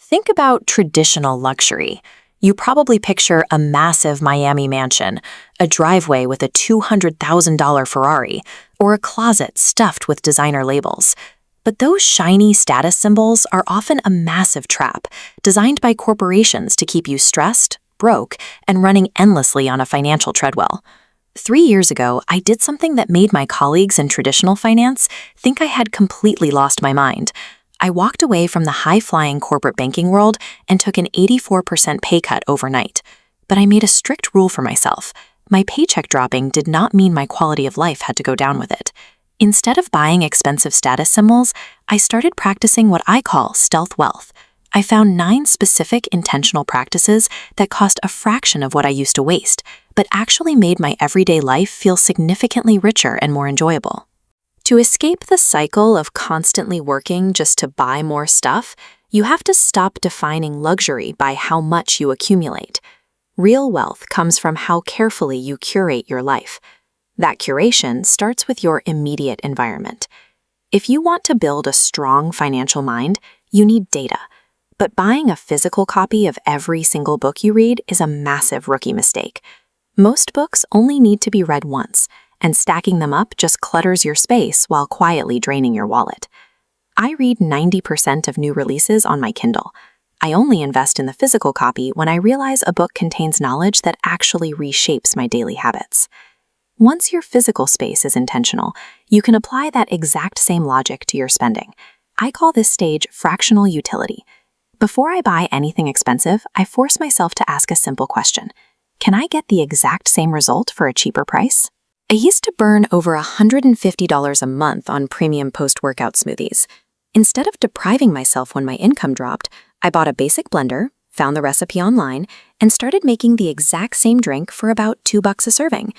Think about traditional luxury. You probably picture a massive Miami mansion, a driveway with a $200,000 Ferrari, or a closet stuffed with designer labels. But those shiny status symbols are often a massive trap, designed by corporations to keep you stressed, broke, and running endlessly on a financial treadmill. 3 years ago, I did something that made my colleagues in traditional finance think I had completely lost my mind. I walked away from the high-flying corporate banking world and took an 84% pay cut overnight. But I made a strict rule for myself. My paycheck dropping did not mean my quality of life had to go down with it. Instead of buying expensive status symbols, I started practicing what I call stealth wealth. I found 9 specific intentional practices that cost a fraction of what I used to waste, but actually made my everyday life feel significantly richer and more enjoyable. To escape the cycle of constantly working just to buy more stuff, you have to stop defining luxury by how much you accumulate. Real wealth comes from how carefully you curate your life. That curation starts with your immediate environment. If you want to build a strong financial mind, you need data. But buying a physical copy of every single book you read is a massive rookie mistake. Most books only need to be read once, and stacking them up just clutters your space while quietly draining your wallet. I read 90% of new releases on my Kindle. I only invest in the physical copy when I realize a book contains knowledge that actually reshapes my daily habits. Once your physical space is intentional, you can apply that exact same logic to your spending. I call this stage fractional utility. Before I buy anything expensive, I force myself to ask a simple question. Can I get the exact same result for a cheaper price? I used to burn over $150 a month on premium post-workout smoothies. Instead of depriving myself when my income dropped, I bought a basic blender, found the recipe online, and started making the exact same drink for about $2 a serving.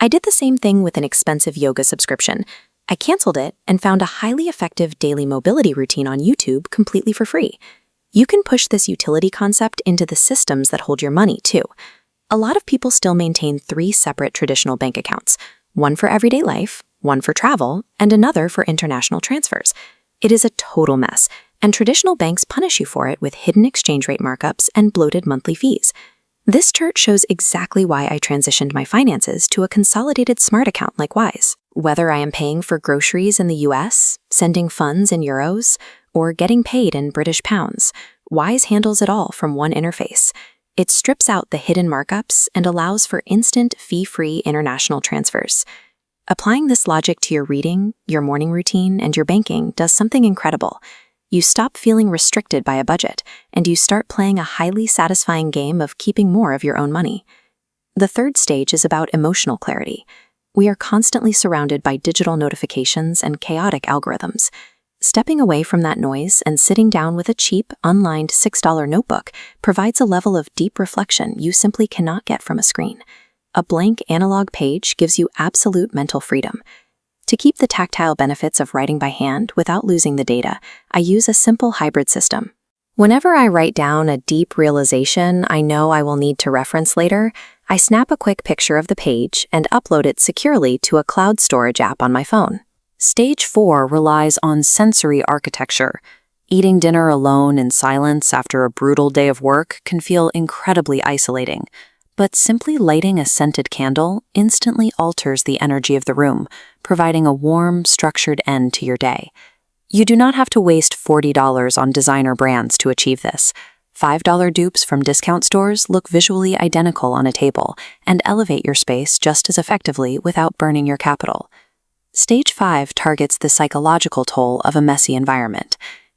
I did the same thing with an expensive yoga subscription. I canceled it and found a highly effective daily mobility routine on YouTube completely for free. You can push this utility concept into the systems that hold your money, too. A lot of people still maintain 3 separate traditional bank accounts, one for everyday life, one for travel, and another for international transfers. It is a total mess, and traditional banks punish you for it with hidden exchange rate markups and bloated monthly fees. This chart shows exactly why I transitioned my finances to a consolidated smart account like Wise. Whether I am paying for groceries in the US, sending funds in euros, or getting paid in British pounds, Wise handles it all from one interface. It strips out the hidden markups and allows for instant, fee-free international transfers. Applying this logic to your reading, your morning routine, and your banking does something incredible. You stop feeling restricted by a budget, and you start playing a highly satisfying game of keeping more of your own money. The third stage is about emotional clarity. We are constantly surrounded by digital notifications and chaotic algorithms. Stepping away from that noise and sitting down with a cheap, unlined $6 notebook provides a level of deep reflection you simply cannot get from a screen. A blank analog page gives you absolute mental freedom. To keep the tactile benefits of writing by hand without losing the data, I use a simple hybrid system. Whenever I write down a deep realization I know I will need to reference later, I snap a quick picture of the page and upload it securely to a cloud storage app on my phone. Stage 4 relies on sensory architecture. Eating dinner alone in silence after a brutal day of work can feel incredibly isolating, but simply lighting a scented candle instantly alters the energy of the room, providing a warm, structured end to your day. You do not have to waste $40 on designer brands to achieve this. $5 dupes from discount stores look visually identical on a table and elevate your space just as effectively without burning your capital. Stage 5 targets the psychological toll of a messy environment.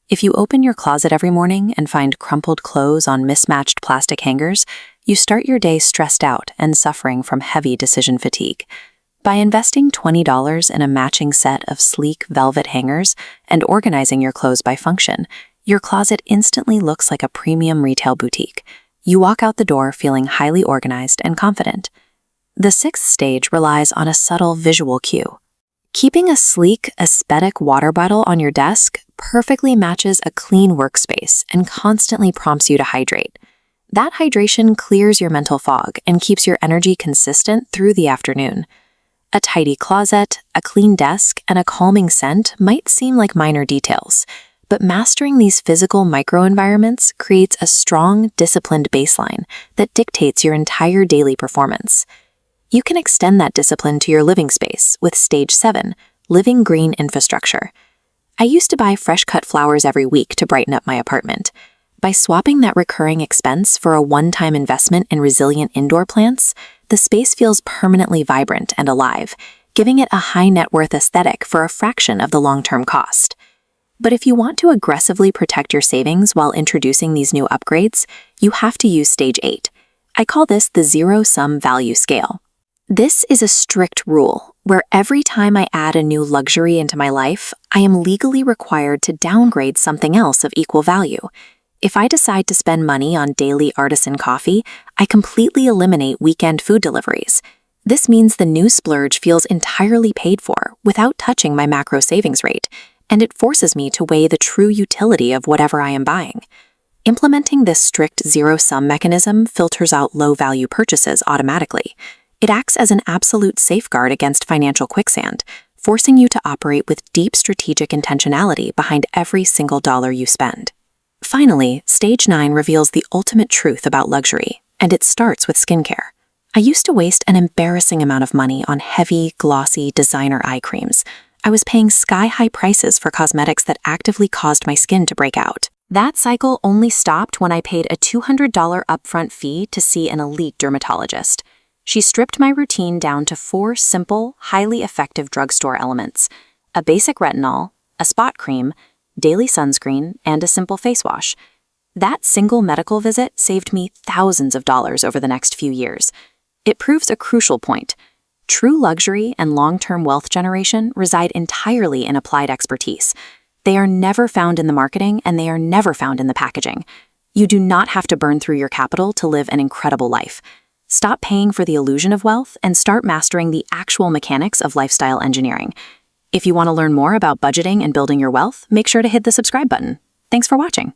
If you open your closet every morning and find crumpled clothes on mismatched plastic hangers, you start your day stressed out and suffering from heavy decision fatigue. By investing $20 in a matching set of sleek velvet hangers and organizing your clothes by function, your closet instantly looks like a premium retail boutique. You walk out the door feeling highly organized and confident. The 6th stage relies on a subtle visual cue. Keeping a sleek, aesthetic water bottle on your desk perfectly matches a clean workspace and constantly prompts you to hydrate. That hydration clears your mental fog and keeps your energy consistent through the afternoon. A tidy closet, a clean desk, and a calming scent might seem like minor details, but mastering these physical microenvironments creates a strong, disciplined baseline that dictates your entire daily performance. You can extend that discipline to your living space with Stage 7, Living Green Infrastructure. I used to buy fresh-cut flowers every week to brighten up my apartment. By swapping that recurring expense for a one-time investment in resilient indoor plants, the space feels permanently vibrant and alive, giving it a high net worth aesthetic for a fraction of the long-term cost. But if you want to aggressively protect your savings while introducing these new upgrades, you have to use Stage 8. I call this the zero-sum value scale. This is a strict rule where every time I add a new luxury into my life, I am legally required to downgrade something else of equal value. If I decide to spend money on daily artisan coffee, I completely eliminate weekend food deliveries. This means the new splurge feels entirely paid for without touching my macro savings rate, and it forces me to weigh the true utility of whatever I am buying. Implementing this strict zero-sum mechanism filters out low-value purchases automatically. It acts as an absolute safeguard against financial quicksand, forcing you to operate with deep strategic intentionality behind every single dollar you spend. Finally, Stage 9 reveals the ultimate truth about luxury, and it starts with skincare. I used to waste an embarrassing amount of money on heavy, glossy designer eye creams. I was paying sky-high prices for cosmetics that actively caused my skin to break out. That cycle only stopped when I paid a $200 upfront fee to see an elite dermatologist. She stripped my routine down to 4 simple, highly effective drugstore elements: a basic retinol, a spot cream, daily sunscreen, and a simple face wash. That single medical visit saved me thousands of dollars over the next few years. It proves a crucial point. True luxury and long-term wealth generation reside entirely in applied expertise. They are never found in the marketing, and they are never found in the packaging. You do not have to burn through your capital to live an incredible life. Stop paying for the illusion of wealth and start mastering the actual mechanics of lifestyle engineering. If you want to learn more about budgeting and building your wealth, make sure to hit the subscribe button. Thanks for watching.